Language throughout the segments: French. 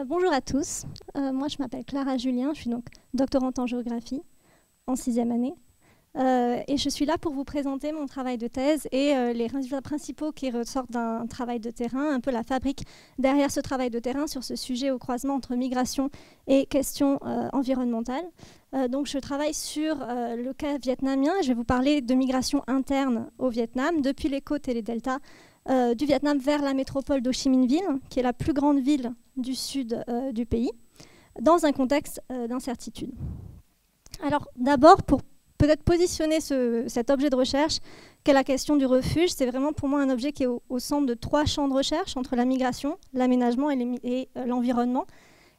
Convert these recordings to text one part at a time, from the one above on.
Bonjour à tous, moi je m'appelle Clara Julien, je suis donc doctorante en géographie en 6e année et je suis là pour vous présenter mon travail de thèse et les résultats principaux qui ressortent d'un travail de terrain, un peu la fabrique derrière ce travail de terrain sur ce sujet au croisement entre migration et questions environnementales. Donc je travaille sur le cas vietnamien, je vais vous parler de migration interne au Vietnam depuis les côtes et les deltas du Vietnam vers la métropole d'Ho Chi Minh Ville, qui est la plus grande ville du sud du pays, dans un contexte d'incertitude. Alors d'abord, pour peut-être positionner cet objet de recherche qu'est la question du refuge, c'est vraiment pour moi un objet qui est au centre de 3 champs de recherche, entre la migration, l'aménagement et l'environnement.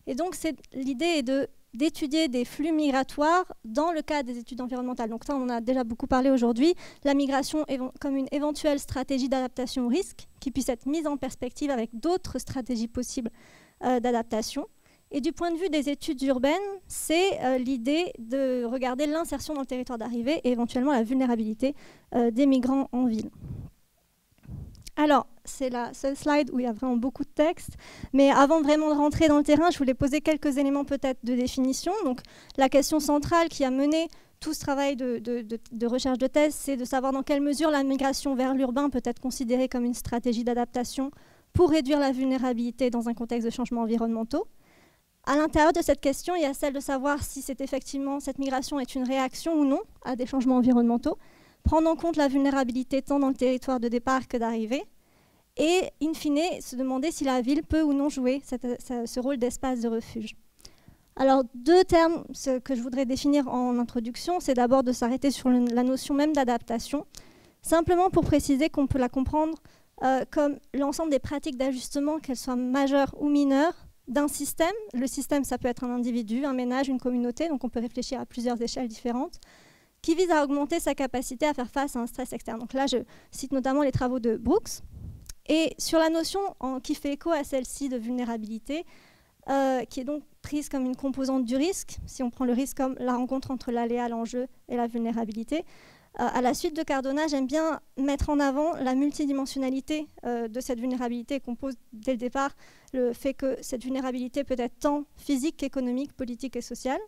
Et donc l'idée est d'étudier des flux migratoires dans le cadre des études environnementales. Donc ça, on en a déjà beaucoup parlé aujourd'hui. La migration comme une éventuelle stratégie d'adaptation au risque qui puisse être mise en perspective avec d'autres stratégies possibles d'adaptation. Et du point de vue des études urbaines, c'est l'idée de regarder l'insertion dans le territoire d'arrivée et éventuellement la vulnérabilité des migrants en ville. Alors, c'est la seule slide où il y a vraiment beaucoup de texte. Mais avant vraiment de rentrer dans le terrain, je voulais poser quelques éléments peut-être de définition. Donc, la question centrale qui a mené tout ce travail de recherche de thèse, c'est de savoir dans quelle mesure la migration vers l'urbain peut être considérée comme une stratégie d'adaptation pour réduire la vulnérabilité dans un contexte de changements environnementaux. À l'intérieur de cette question, il y a celle de savoir si effectivement cette migration est une réaction ou non à des changements environnementaux, prendre en compte la vulnérabilité tant dans le territoire de départ que d'arrivée, et in fine, se demander si la ville peut ou non jouer ce rôle d'espace de refuge. Alors, 2 termes que je voudrais définir en introduction, c'est d'abord de s'arrêter sur la notion même d'adaptation, simplement pour préciser qu'on peut la comprendre comme l'ensemble des pratiques d'ajustement, qu'elles soient majeures ou mineures, d'un système. Le système, ça peut être un individu, un ménage, une communauté, donc on peut réfléchir à plusieurs échelles différentes, qui vise à augmenter sa capacité à faire face à un stress externe. Donc là, je cite notamment les travaux de Brooks. Et sur la notion qui fait écho à celle-ci de vulnérabilité, qui est donc prise comme une composante du risque, si on prend le risque comme la rencontre entre l'aléa, l'enjeu et la vulnérabilité, à la suite de Cardona, j'aime bien mettre en avant la multidimensionnalité de cette vulnérabilité qu'on pose dès le départ, le fait que cette vulnérabilité peut être tant physique qu'économique, politique et sociale,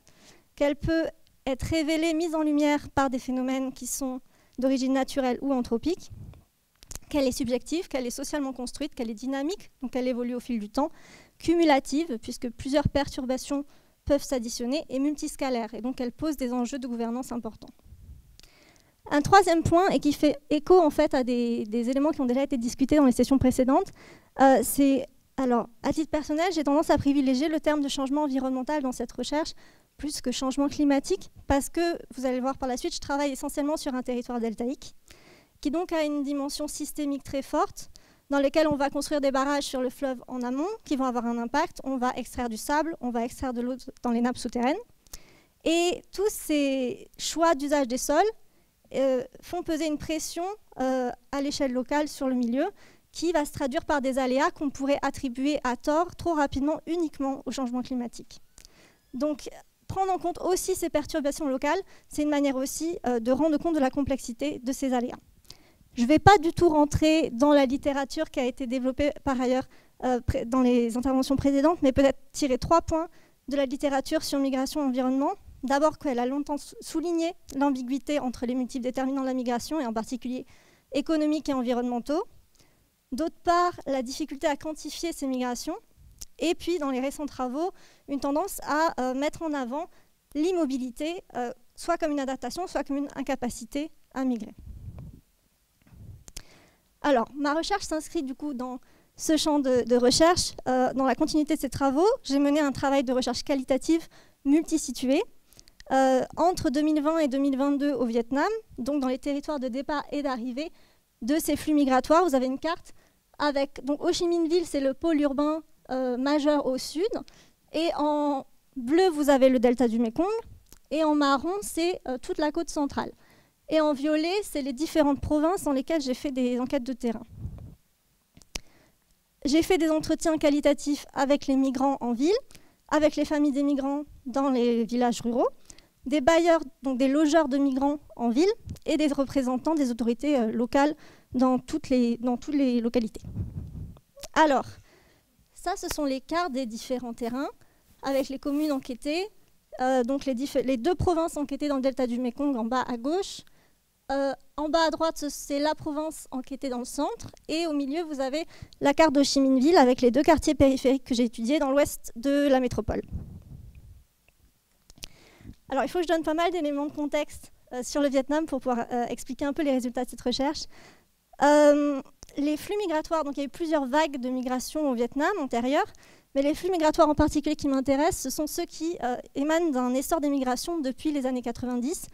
qu'elle peut être révélée, mise en lumière par des phénomènes qui sont d'origine naturelle ou anthropique, qu'elle est subjective, qu'elle est socialement construite, qu'elle est dynamique, donc elle évolue au fil du temps, cumulative, puisque plusieurs perturbations peuvent s'additionner, et multiscalaire, et donc elle pose des enjeux de gouvernance importants. Un 3e point, et qui fait écho en fait à des éléments qui ont déjà été discutés dans les sessions précédentes, c'est, alors, à titre personnel, j'ai tendance à privilégier le terme de changement environnemental dans cette recherche, plus que changement climatique, parce que, vous allez le voir par la suite, je travaille essentiellement sur un territoire deltaïque, qui donc a une dimension systémique très forte, dans lesquelles on va construire des barrages sur le fleuve en amont, qui vont avoir un impact, on va extraire du sable, on va extraire de l'eau dans les nappes souterraines, et tous ces choix d'usage des sols font peser une pression à l'échelle locale sur le milieu, qui va se traduire par des aléas qu'on pourrait attribuer à tort trop rapidement uniquement au changement climatique. Donc, prendre en compte aussi ces perturbations locales, c'est une manière aussi de rendre compte de la complexité de ces aléas. Je ne vais pas du tout rentrer dans la littérature qui a été développée par ailleurs dans les interventions précédentes, mais peut-être tirer 3 points de la littérature sur migration et environnement. D'abord, qu'elle a longtemps souligné l'ambiguïté entre les multiples déterminants de la migration, et en particulier économiques et environnementaux. D'autre part, la difficulté à quantifier ces migrations. Et puis, dans les récents travaux, une tendance à mettre en avant l'immobilité, soit comme une adaptation, soit comme une incapacité à migrer. Alors, ma recherche s'inscrit du coup dans ce champ de recherche. Dans la continuité de ces travaux, j'ai mené un travail de recherche qualitative multisitué entre 2020 et 2022 au Vietnam, donc dans les territoires de départ et d'arrivée de ces flux migratoires. Vous avez une carte avec, donc Ho Chi Minh Ville, c'est le pôle urbain majeur au sud, et en bleu, vous avez le delta du Mékong, et en marron, c'est toute la côte centrale. Et en violet, c'est les différentes provinces dans lesquelles j'ai fait des enquêtes de terrain. J'ai fait des entretiens qualitatifs avec les migrants en ville, avec les familles des migrants dans les villages ruraux, des bailleurs, donc des logeurs de migrants en ville, et des représentants des autorités locales dans toutes les localités. Alors, Ça, ce sont les cartes des différents terrains avec les communes enquêtées, donc les deux provinces enquêtées dans le delta du Mékong en bas à gauche. En bas à droite, c'est la province enquêtée dans le centre. Et au milieu, vous avez la carte d'Ho Chi Minh Ville avec les deux quartiers périphériques que j'ai étudiés dans l'ouest de la métropole. Alors, il faut que je donne pas mal d'éléments de contexte sur le Vietnam pour pouvoir expliquer un peu les résultats de cette recherche. Les flux migratoires, donc il y a eu plusieurs vagues de migration au Vietnam antérieures, mais les flux migratoires en particulier qui m'intéressent, ce sont ceux qui émanent d'un essor des migrations depuis les années 90,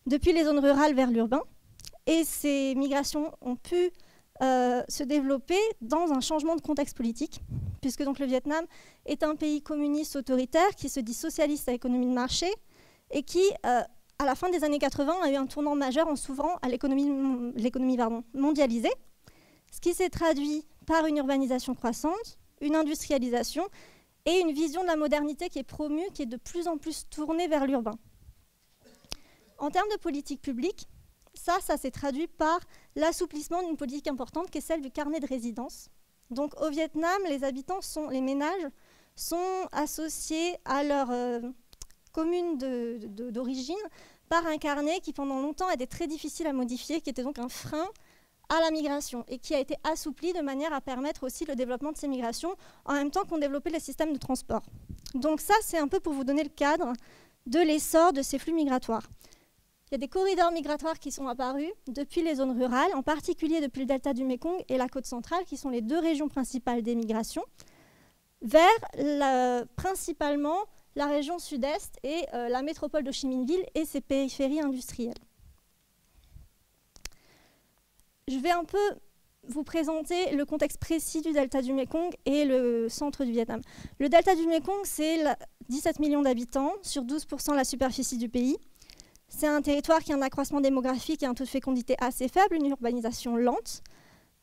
depuis les zones rurales vers l'urbain. Et ces migrations ont pu se développer dans un changement de contexte politique, puisque donc, le Vietnam est un pays communiste autoritaire qui se dit socialiste à économie de marché et qui, à la fin des années 80, a eu un tournant majeur en s'ouvrant à l'économie mondialisée, ce qui s'est traduit par une urbanisation croissante, une industrialisation et une vision de la modernité qui est promue, qui est de plus en plus tournée vers l'urbain. En termes de politique publique, ça s'est traduit par l'assouplissement d'une politique importante qui est celle du carnet de résidence. Donc au Vietnam, les ménages sont associés à leur commune d'origine par un carnet qui pendant longtemps a été très difficile à modifier, qui était donc un frein à la migration et qui a été assoupli de manière à permettre aussi le développement de ces migrations en même temps qu'on développait les systèmes de transport. Donc ça, c'est un peu pour vous donner le cadre de l'essor de ces flux migratoires. Il y a des corridors migratoires qui sont apparus depuis les zones rurales, en particulier depuis le delta du Mékong et la côte centrale, qui sont les deux régions principales des migrations, vers principalement la région sud-est et la métropole d'Ho Chi Minh Ville et ses périphéries industrielles. Je vais un peu vous présenter le contexte précis du delta du Mékong et le centre du Vietnam. Le delta du Mékong, c'est 17 millions d'habitants, sur 12% de la superficie du pays. C'est un territoire qui a un accroissement démographique et un taux de fécondité assez faible, une urbanisation lente,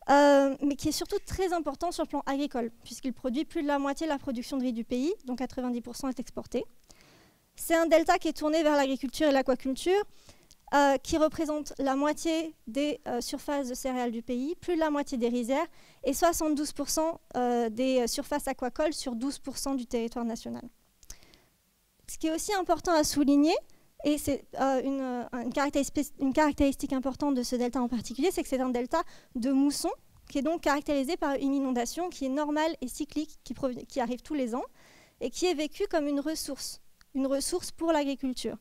mais qui est surtout très important sur le plan agricole, puisqu'il produit plus de la moitié de la production de riz du pays, dont 90% est exporté. C'est un delta qui est tourné vers l'agriculture et l'aquaculture, qui représente la moitié des surfaces de céréales du pays, plus de la moitié des rizières, et 72% des surfaces aquacoles sur 12% du territoire national. Ce qui est aussi important à souligner, et c'est une caractéristique importante de ce delta en particulier, c'est que c'est un delta de mousson, qui est donc caractérisé par une inondation qui est normale et cyclique, qui arrive tous les ans, et qui est vécue comme une ressource pour l'agriculture.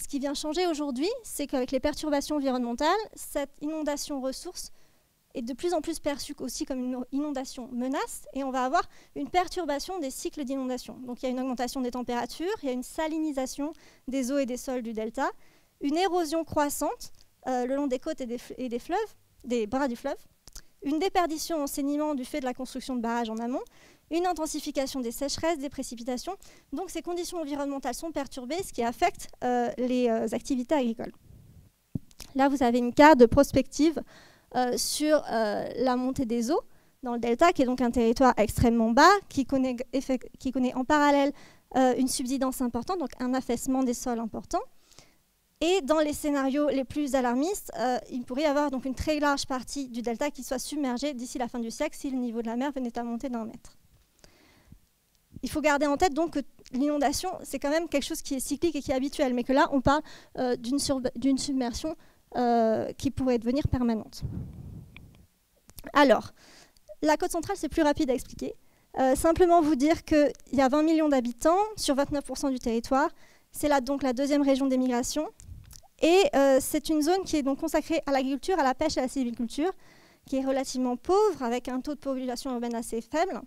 Ce qui vient changer aujourd'hui, c'est qu'avec les perturbations environnementales, cette inondation ressource est de plus en plus perçue aussi comme une inondation menace, et on va avoir une perturbation des cycles d'inondation. Donc il y a une augmentation des températures, il y a une salinisation des eaux et des sols du delta, une érosion croissante le long des côtes et des fleuves, des bras du fleuve, une déperdition en sédiments du fait de la construction de barrages en amont, une intensification des sécheresses, des précipitations. Donc ces conditions environnementales sont perturbées, ce qui affecte les activités agricoles. Là, vous avez une carte de prospective sur la montée des eaux dans le delta, qui est donc un territoire extrêmement bas, qui connaît en parallèle une subsidence importante, donc un affaissement des sols important. Et dans les scénarios les plus alarmistes, il pourrait y avoir donc une très large partie du delta qui soit submergée d'ici la fin du siècle si le niveau de la mer venait à monter d'1 mètre. Il faut garder en tête donc que l'inondation, c'est quand même quelque chose qui est cyclique et qui est habituel, mais que là, on parle d'une submersion qui pourrait devenir permanente. Alors, la côte centrale, c'est plus rapide à expliquer. Simplement vous dire qu'il y a 20 millions d'habitants sur 29% du territoire. C'est donc la deuxième région d'émigration. Et c'est une zone qui est donc consacrée à l'agriculture, à la pêche et à la sylviculture, qui est relativement pauvre, avec un taux de population urbaine assez faible,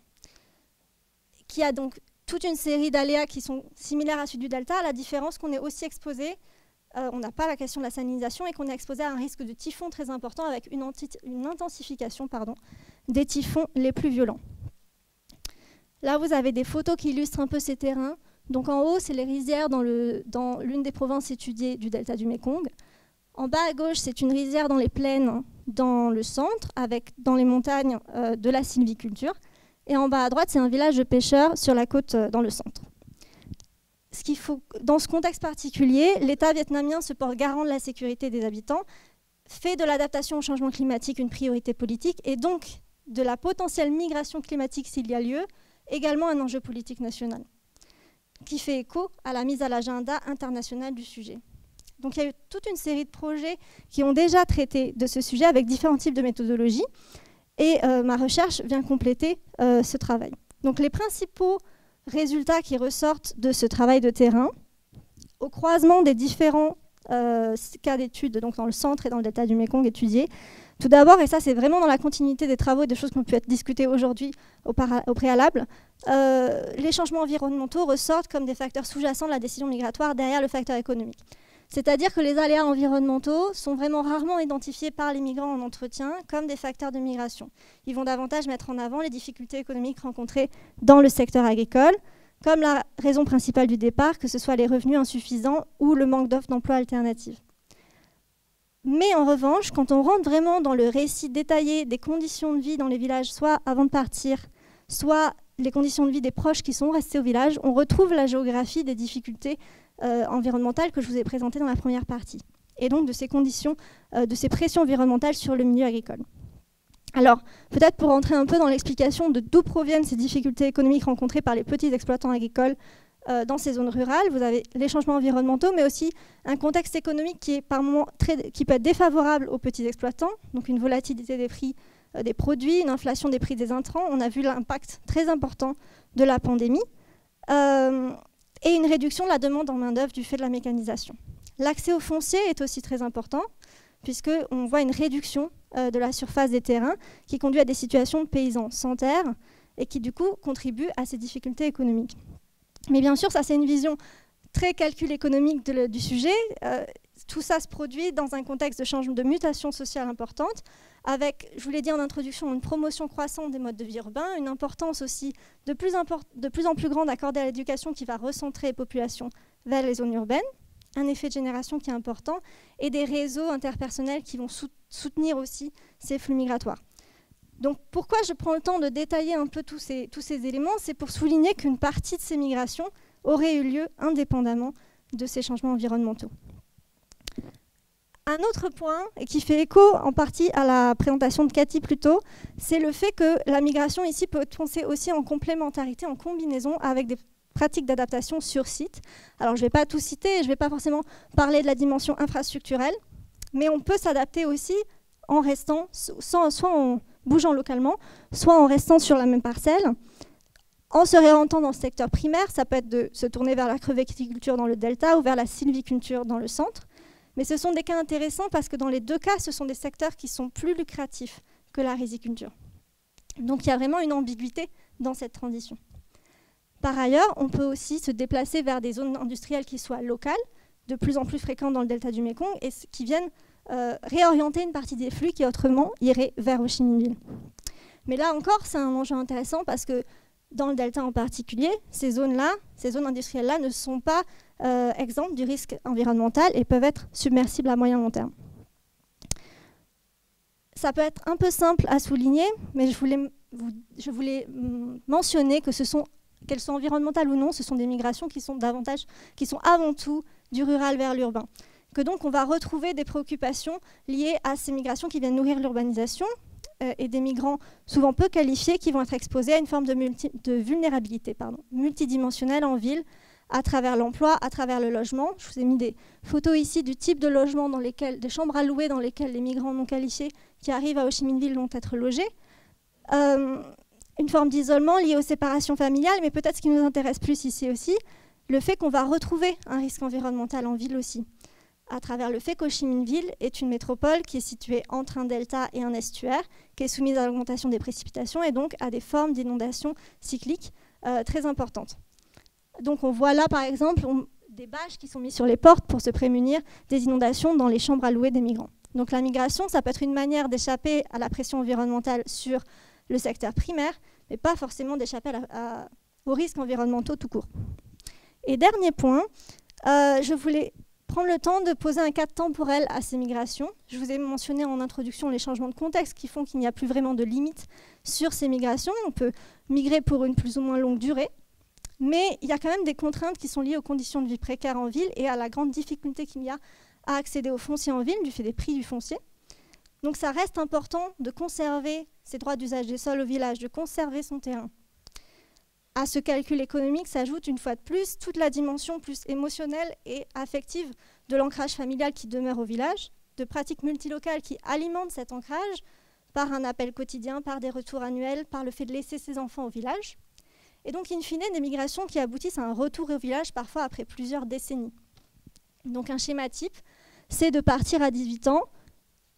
qui a donc toute une série d'aléas qui sont similaires à ceux du delta, à la différence qu'on est aussi exposé, on n'a pas la question de la salinisation, et qu'on est exposé à un risque de typhon très important, avec une intensification des typhons les plus violents. Là, vous avez des photos qui illustrent un peu ces terrains. Donc en haut, c'est les rizières dans l'une des provinces étudiées du delta du Mékong. En bas à gauche, c'est une rizière dans les plaines dans le centre, avec dans les montagnes de la sylviculture. Et en bas à droite, c'est un village de pêcheurs sur la côte dans le centre. Dans ce contexte particulier, l'État vietnamien se porte garant de la sécurité des habitants, fait de l'adaptation au changement climatique une priorité politique et donc de la potentielle migration climatique s'il y a lieu, également un enjeu politique national, qui fait écho à la mise à l'agenda international du sujet. Donc il y a eu toute une série de projets qui ont déjà traité de ce sujet avec différents types de méthodologies, et ma recherche vient compléter ce travail. Donc les principaux résultats qui ressortent de ce travail de terrain, au croisement des différents cas d'études, donc dans le centre et dans le delta du Mékong étudiés. Tout d'abord, et ça c'est vraiment dans la continuité des travaux et des choses qui ont pu être discutées aujourd'hui au préalable, les changements environnementaux ressortent comme des facteurs sous-jacents de la décision migratoire derrière le facteur économique. C'est-à-dire que les aléas environnementaux sont vraiment rarement identifiés par les migrants en entretien comme des facteurs de migration. Ils vont davantage mettre en avant les difficultés économiques rencontrées dans le secteur agricole, comme la raison principale du départ, que ce soit les revenus insuffisants ou le manque d'offres d'emploi alternatives. Mais en revanche, quand on rentre vraiment dans le récit détaillé des conditions de vie dans les villages, soit avant de partir, soit les conditions de vie des proches qui sont restés au village, on retrouve la géographie des difficultés environnementales que je vous ai présentées dans la première partie, et donc de ces conditions, de ces pressions environnementales sur le milieu agricole. Alors, peut-être pour rentrer un peu dans l'explication de d'où proviennent ces difficultés économiques rencontrées par les petits exploitants agricoles dans ces zones rurales, vous avez les changements environnementaux, mais aussi un contexte économique qui est par moments qui peut être défavorable aux petits exploitants, donc une volatilité des prix des produits, une inflation des prix des intrants. On a vu l'impact très important de la pandémie, et une réduction de la demande en main-d'œuvre du fait de la mécanisation. L'accès au foncier est aussi très important, puisqu'on voit une réduction de la surface des terrains qui conduit à des situations de paysans sans terre et qui, du coup, contribuent à ces difficultés économiques. Mais bien sûr, ça, c'est une vision très calcul économique du sujet. Tout ça se produit dans un contexte de changement, de mutation sociale importante, avec, je vous l'ai dit en introduction, une promotion croissante des modes de vie urbains, une importance aussi de plus en plus grande accordée à l'éducation qui va recentrer les populations vers les zones urbaines, un effet de génération qui est important, et des réseaux interpersonnels qui vont soutenir aussi ces flux migratoires. Donc pourquoi je prends le temps de détailler un peu tous ces éléments? C'est pour souligner qu'une partie de ces migrations aurait eu lieu indépendamment de ces changements environnementaux. Un autre point, et qui fait écho en partie à la présentation de Cathy plus tôt, c'est le fait que la migration ici peut être pensée aussi en complémentarité, en combinaison avec des pratiques d'adaptation sur site. Alors je ne vais pas tout citer, je ne vais pas forcément parler de la dimension infrastructurelle, mais on peut s'adapter aussi en restant, soit en bougeant localement, soit en restant sur la même parcelle. En se réorientant dans le secteur primaire, ça peut être de se tourner vers la crevetticulture dans le delta ou vers la sylviculture dans le centre. Mais ce sont des cas intéressants parce que dans les deux cas, ce sont des secteurs qui sont plus lucratifs que la riziculture. Donc il y a vraiment une ambiguïté dans cette transition. Par ailleurs, on peut aussi se déplacer vers des zones industrielles qui soient locales, de plus en plus fréquentes dans le delta du Mékong, et qui viennent réorienter une partie des flux qui autrement iraient vers Ho Chi Minh Ville. Mais là encore, c'est un enjeu intéressant parce que dans le delta en particulier, ces zones-là, ces zones industrielles-là ne sont pas exemptes du risque environnemental et peuvent être submersibles à moyen long terme. Ça peut être un peu simple à souligner, mais je voulais mentionner que qu'elles soient environnementales ou non, ce sont des migrations qui sont avant tout du rural vers l'urbain. Que donc on va retrouver des préoccupations liées à ces migrations qui viennent nourrir l'urbanisation et des migrants souvent peu qualifiés qui vont être exposés à une forme de vulnérabilité multidimensionnelle en ville, à travers l'emploi, à travers le logement. Je vous ai mis des photos ici du type de logement des chambres à louer dans lesquelles les migrants non qualifiés qui arrivent à Ho Chi Minh Ville vont être logés. Une forme d'isolement liée aux séparations familiales, mais peut-être ce qui nous intéresse plus ici aussi, le fait qu'on va retrouver un risque environnemental en ville aussi, à travers le fait qu'Ho Chi Minh Ville est une métropole qui est située entre un delta et un estuaire, qui est soumise à l'augmentation des précipitations et donc à des formes d'inondations cycliques très importantes. Donc on voit là par exemple des bâches qui sont mises sur les portes pour se prémunir des inondations dans les chambres à louer des migrants. Donc la migration, ça peut être une manière d'échapper à la pression environnementale sur le secteur primaire, mais pas forcément d'échapper aux risques environnementaux tout court. Et dernier point, je voulais prendre le temps de poser un cadre temporel à ces migrations. Je vous ai mentionné en introduction les changements de contexte qui font qu'il n'y a plus vraiment de limite sur ces migrations. On peut migrer pour une plus ou moins longue durée, mais il y a quand même des contraintes qui sont liées aux conditions de vie précaires en ville et à la grande difficulté qu'il y a à accéder au foncier en ville du fait des prix du foncier. Donc ça reste important de conserver ses droits d'usage des sols au village, de conserver son terrain. À ce calcul économique s'ajoute une fois de plus toute la dimension plus émotionnelle et affective de l'ancrage familial qui demeure au village, de pratiques multilocales qui alimentent cet ancrage par un appel quotidien, par des retours annuels, par le fait de laisser ses enfants au village. Et donc, in fine, des migrations qui aboutissent à un retour au village, parfois après plusieurs décennies. Donc, un schéma type, c'est de partir à 18 ans,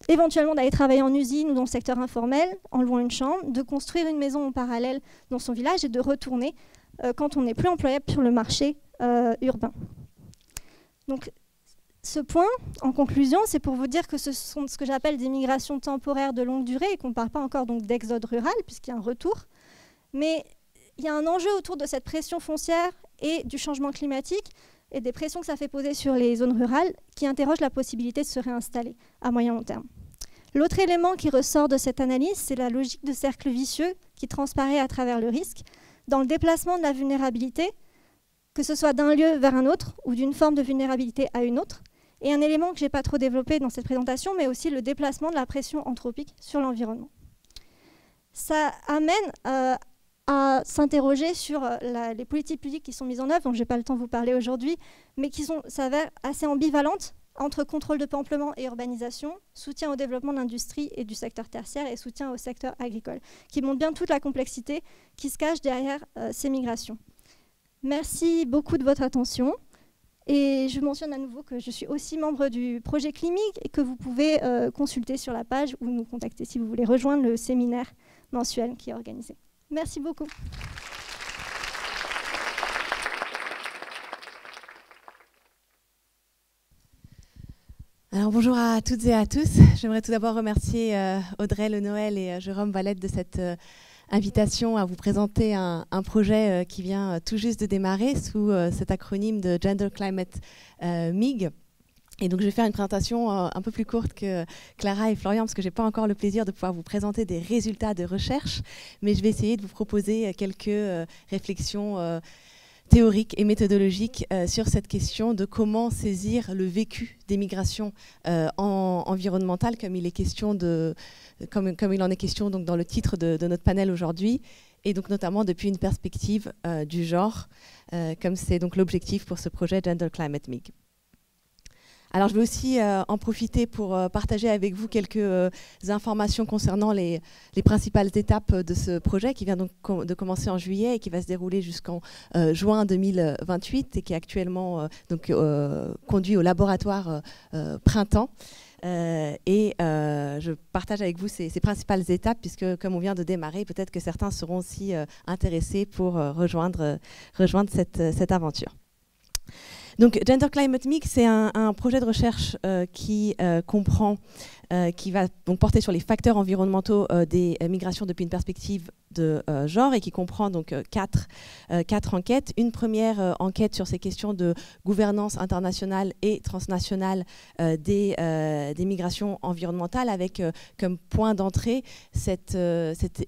éventuellement d'aller travailler en usine ou dans le secteur informel, en louant une chambre, de construire une maison en parallèle dans son village et de retourner quand on n'est plus employable sur le marché urbain. Donc, ce point, en conclusion, c'est pour vous dire que ce sont ce que j'appelle des migrations temporaires de longue durée et qu'on ne parle pas encore d'exode rural, puisqu'il y a un retour. Mais il y a un enjeu autour de cette pression foncière et du changement climatique et des pressions que ça fait poser sur les zones rurales qui interrogent la possibilité de se réinstaller à moyen long terme. L'autre élément qui ressort de cette analyse, c'est la logique de cercle vicieux qui transparaît à travers le risque dans le déplacement de la vulnérabilité, que ce soit d'un lieu vers un autre ou d'une forme de vulnérabilité à une autre. Et un élément que je n'ai pas trop développé dans cette présentation, mais aussi le déplacement de la pression anthropique sur l'environnement. Ça amène à s'interroger sur les politiques publiques qui sont mises en œuvre, dont je n'ai pas le temps de vous parler aujourd'hui, mais qui s'avèrent assez ambivalentes entre contrôle de peuplement et urbanisation, soutien au développement de l'industrie et du secteur tertiaire et soutien au secteur agricole, qui montrent bien toute la complexité qui se cache derrière ces migrations. Merci beaucoup de votre attention. Et je mentionne à nouveau que je suis aussi membre du projet Climic et que vous pouvez consulter sur la page ou nous contacter si vous voulez rejoindre le séminaire mensuel qui est organisé. Merci beaucoup. Alors bonjour à toutes et à tous. J'aimerais tout d'abord remercier Audrey Le Noël et Jérôme Valette de cette invitation à vous présenter un projet qui vient tout juste de démarrer sous cet acronyme de Gender Climate MIG. Et donc je vais faire une présentation un peu plus courte que Clara et Florian parce que je n'ai pas encore le plaisir de pouvoir vous présenter des résultats de recherche, mais je vais essayer de vous proposer quelques réflexions théoriques et méthodologiques sur cette question de comment saisir le vécu des migrations environnementales, comme il en est question donc dans le titre de notre panel aujourd'hui, et donc notamment depuis une perspective du genre, comme c'est donc l'objectif pour ce projet Gender Climate MIG. Alors je vais aussi en profiter pour partager avec vous quelques informations concernant les principales étapes de ce projet qui vient donc de commencer en juillet et qui va se dérouler jusqu'en juin 2028 et qui est actuellement conduit au laboratoire Printemps. Je partage avec vous ces principales étapes puisque comme on vient de démarrer, peut-être que certains seront aussi intéressés pour rejoindre cette aventure. Donc, Gender Climate Mix, c'est un projet de recherche qui va donc porter sur les facteurs environnementaux des migrations depuis une perspective de genre et qui comprend donc quatre enquêtes. Une première enquête sur ces questions de gouvernance internationale et transnationale des migrations environnementales avec comme point d'entrée cette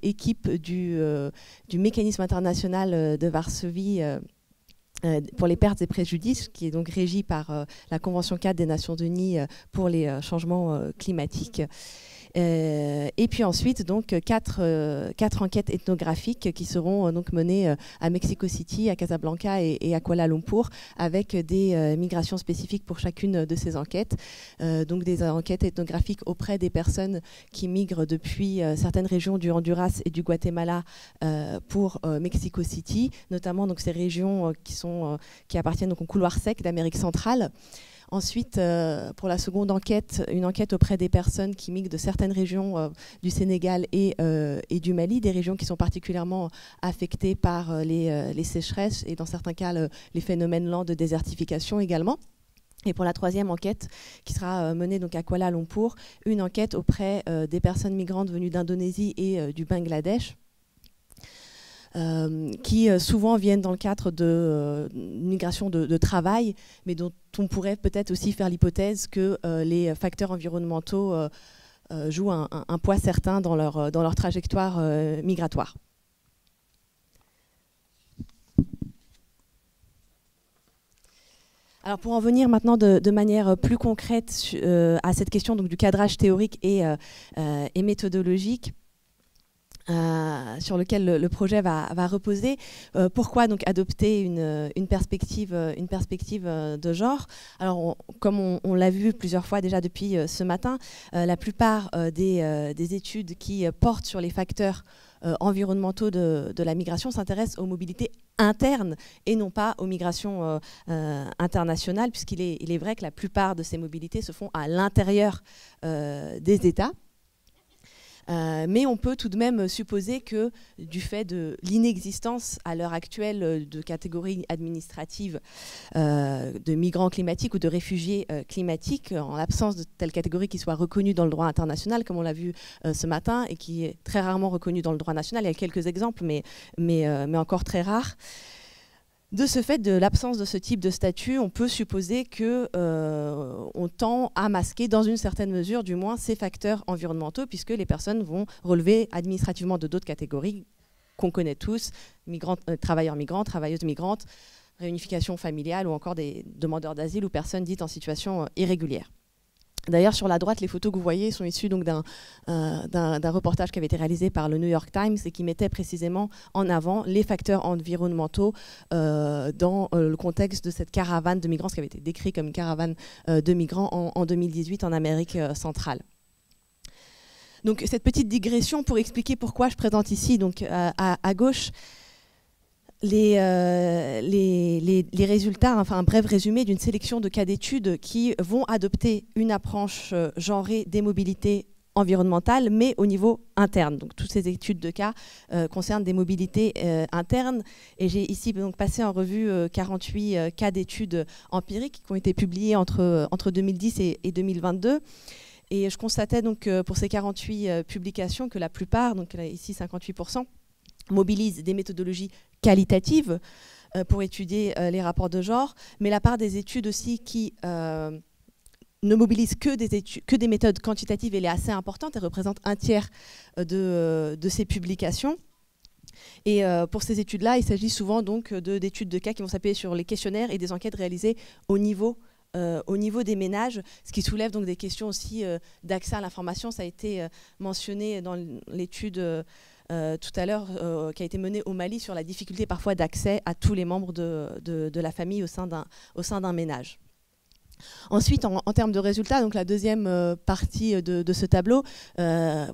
équipe du mécanisme international de Varsovie pour les pertes et préjudices, qui est donc régie par la Convention 4 des Nations Unies pour les changements climatiques. Et puis ensuite, donc, quatre enquêtes ethnographiques qui seront donc menées à Mexico City, à Casablanca et à Kuala Lumpur, avec des migrations spécifiques pour chacune de ces enquêtes. Donc des enquêtes ethnographiques auprès des personnes qui migrent depuis certaines régions du Honduras et du Guatemala pour Mexico City, notamment donc, ces régions qui appartiennent donc, au couloir sec d'Amérique centrale. Ensuite, pour la seconde enquête, une enquête auprès des personnes qui migrent de certaines régions du Sénégal et du Mali, des régions qui sont particulièrement affectées par les sécheresses et dans certains cas les phénomènes lents de désertification également. Et pour la troisième enquête, qui sera menée donc à Kuala Lumpur, une enquête auprès des personnes migrantes venues d'Indonésie et du Bangladesh, qui souvent viennent dans le cadre de migration de travail, mais dont on pourrait peut-être aussi faire l'hypothèse que les facteurs environnementaux jouent un poids certain dans leur trajectoire migratoire. Alors pour en venir maintenant de manière plus concrète à cette question donc, du cadrage théorique et méthodologique, sur lequel le projet va reposer. Pourquoi donc adopter une perspective de genre? Alors, comme on l'a vu plusieurs fois déjà depuis ce matin, la plupart des études qui portent sur les facteurs environnementaux de la migration s'intéressent aux mobilités internes et non pas aux migrations internationales, puisqu'il est vrai que la plupart de ces mobilités se font à l'intérieur des États. Mais on peut tout de même supposer que du fait de l'inexistence à l'heure actuelle de catégories administratives de migrants climatiques ou de réfugiés climatiques, en l'absence de telle catégorie qui soit reconnue dans le droit international, comme on l'a vu ce matin, et qui est très rarement reconnue dans le droit national. Il y a quelques exemples, mais encore très rares. De ce fait, de l'absence de ce type de statut, on peut supposer qu'on tend à masquer, dans une certaine mesure du moins, ces facteurs environnementaux, puisque les personnes vont relever administrativement de d'autres catégories qu'on connaît tous, travailleurs migrants, travailleuses migrantes, réunification familiale ou encore des demandeurs d'asile ou personnes dites en situation irrégulière. D'ailleurs, sur la droite, les photos que vous voyez sont issues d'un reportage qui avait été réalisé par le New York Times et qui mettait précisément en avant les facteurs environnementaux dans le contexte de cette caravane de migrants, ce qui avait été décrit comme une caravane de migrants en 2018 en Amérique centrale. Donc, cette petite digression pour expliquer pourquoi je présente ici, donc, à gauche, les résultats, enfin un bref résumé d'une sélection de cas d'études qui vont adopter une approche genrée des mobilités environnementales, mais au niveau interne. Donc toutes ces études de cas concernent des mobilités internes. Et j'ai ici donc passé en revue 48 cas d'études empiriques qui ont été publiés entre 2010 et 2022. Et je constatais donc pour ces 48 publications que la plupart, donc ici 58%, mobilisent des méthodologies qualitatives pour étudier les rapports de genre, mais la part des études aussi qui ne mobilisent que des méthodes quantitatives, elle est assez importante, elle représente un tiers de ces publications. Et pour ces études-là, il s'agit souvent donc d'études de cas qui vont s'appuyer sur les questionnaires et des enquêtes réalisées au niveau des ménages, ce qui soulève donc des questions aussi d'accès à l'information. Ça a été mentionné dans l'étude tout à l'heure qui a été menée au Mali sur la difficulté parfois d'accès à tous les membres de la famille au sein d'un ménage. Ensuite, en termes de résultats, donc la deuxième partie de ce tableau,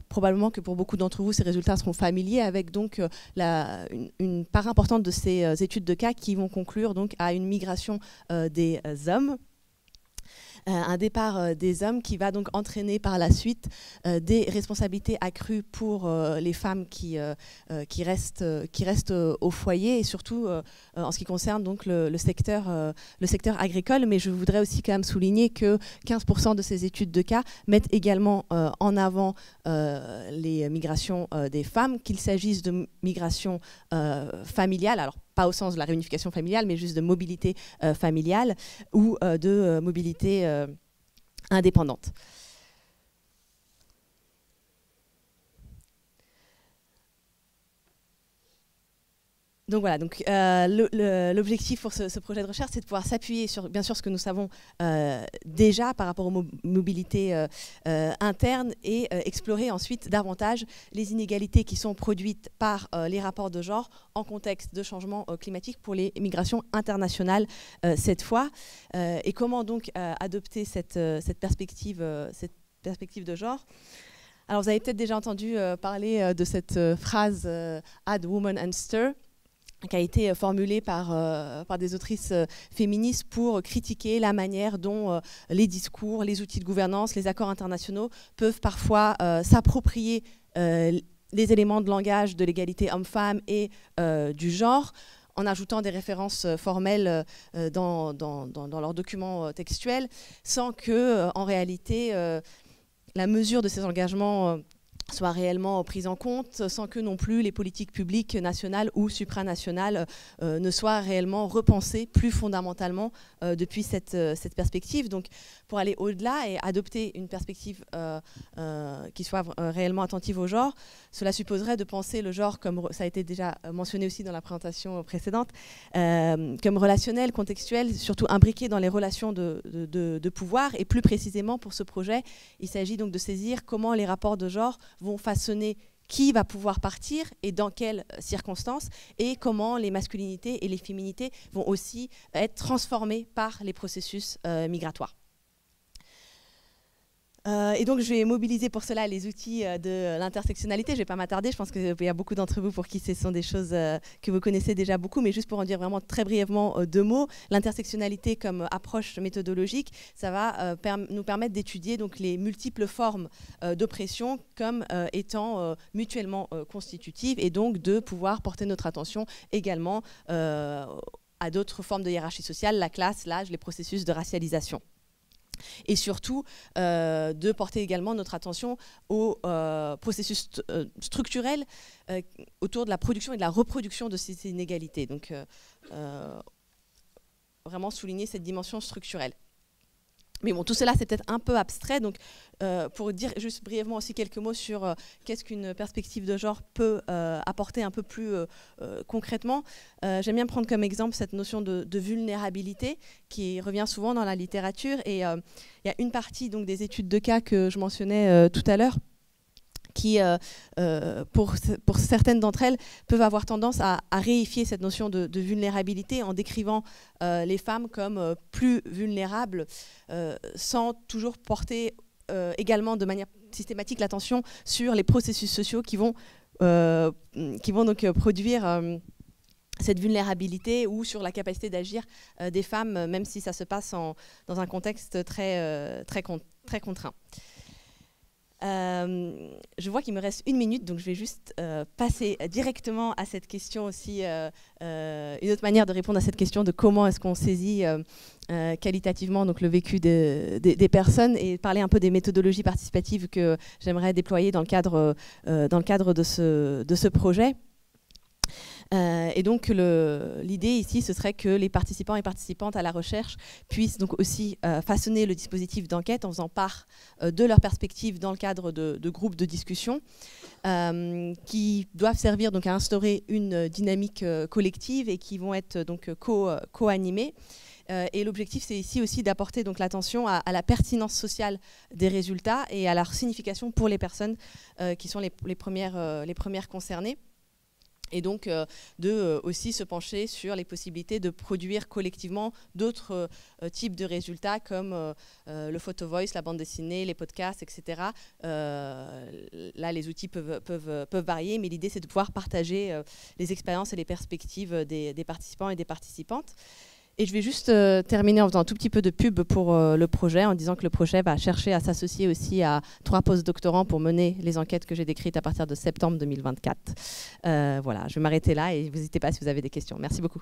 probablement que pour beaucoup d'entre vous, ces résultats seront familiers avec donc une part importante de ces études de cas qui vont conclure donc à une migration des hommes. Un départ des hommes qui va donc entraîner par la suite des responsabilités accrues pour les femmes qui restent au foyer et surtout en ce qui concerne donc le secteur agricole. Mais je voudrais aussi quand même souligner que 15% de ces études de cas mettent également en avant les migrations des femmes, qu'il s'agisse de migration familiale, alors pas au sens de la réunification familiale, mais juste de mobilité familiale ou de mobilité indépendante. Donc voilà, donc, l'objectif pour ce projet de recherche, c'est de pouvoir s'appuyer sur, bien sûr, ce que nous savons déjà par rapport aux mobilités internes et explorer ensuite davantage les inégalités qui sont produites par les rapports de genre en contexte de changement climatique pour les migrations internationales cette fois. Et comment donc adopter cette perspective de genre. Alors vous avez peut-être déjà entendu parler de cette phrase « Add woman and stir », qui a été formulée par des autrices féministes pour critiquer la manière dont les discours, les outils de gouvernance, les accords internationaux peuvent parfois s'approprier les éléments de langage de l'égalité homme-femme et du genre, en ajoutant des références formelles dans leurs documents textuels, sans que, en réalité, la mesure de ces engagements soit réellement prise en compte, sans que non plus les politiques publiques nationales ou supranationales ne soient réellement repensées plus fondamentalement depuis cette perspective. Donc pour aller au-delà et adopter une perspective qui soit réellement attentive au genre, cela supposerait de penser le genre, comme ça a été déjà mentionné aussi dans la présentation précédente, comme relationnel, contextuel, surtout imbriqué dans les relations de pouvoir. Et plus précisément pour ce projet, il s'agit donc de saisir comment les rapports de genre vont façonner qui va pouvoir partir et dans quelles circonstances, et comment les masculinités et les féminités vont aussi être transformées par les processus migratoires. Et donc, je vais mobiliser pour cela les outils de l'intersectionnalité. Je ne vais pas m'attarder, je pense qu'il y a beaucoup d'entre vous pour qui ce sont des choses que vous connaissez déjà beaucoup, mais juste pour en dire vraiment très brièvement deux mots. L'intersectionnalité comme approche méthodologique, ça va nous permettre d'étudier donc les multiples formes d'oppression comme étant mutuellement constitutives, et donc de pouvoir porter notre attention également à d'autres formes de hiérarchie sociale, la classe, l'âge, les processus de racialisation. Et surtout, de porter également notre attention aux processus structurels autour de la production et de la reproduction de ces inégalités. Donc, vraiment souligner cette dimension structurelle. Mais bon, tout cela, c'est peut-être un peu abstrait. Donc, pour dire juste brièvement aussi quelques mots sur qu'est-ce qu'une perspective de genre peut apporter un peu plus concrètement, j'aime bien prendre comme exemple cette notion de vulnérabilité qui revient souvent dans la littérature. Et il y a une partie donc, des études de cas que je mentionnais tout à l'heure, qui, pour certaines d'entre elles, peuvent avoir tendance à réifier cette notion de vulnérabilité en décrivant les femmes comme plus vulnérables, sans toujours porter également de manière systématique l'attention sur les processus sociaux qui vont donc produire cette vulnérabilité, ou sur la capacité d'agir des femmes, même si ça se passe dans un contexte très contraint. Je vois qu'il me reste 1 minute, donc je vais juste passer directement à cette question aussi, une autre manière de répondre à cette question de comment est-ce qu'on saisit qualitativement donc, le vécu des personnes, et parler un peu des méthodologies participatives que j'aimerais déployer dans le cadre de ce projet. Et donc l'idée ici, ce serait que les participants et participantes à la recherche puissent donc aussi façonner le dispositif d'enquête en faisant part de leur perspective dans le cadre de groupes de discussion qui doivent servir donc à instaurer une dynamique collective et qui vont être donc co-animés. Et l'objectif, c'est ici aussi d'apporter donc l'attention à la pertinence sociale des résultats et à leur signification pour les personnes qui sont les premières concernées. Et donc de aussi se pencher sur les possibilités de produire collectivement d'autres types de résultats comme le photo voice, la bande dessinée, les podcasts, etc. Là, les outils peuvent varier, mais l'idée, c'est de pouvoir partager les expériences et les perspectives des participants et des participantes. Et je vais juste terminer en faisant un tout petit peu de pub pour le projet, en disant que le projet va chercher à s'associer aussi à 3 postdoctorants pour mener les enquêtes que j'ai décrites à partir de septembre 2024. Voilà, je vais m'arrêter là et n'hésitez pas si vous avez des questions. Merci beaucoup.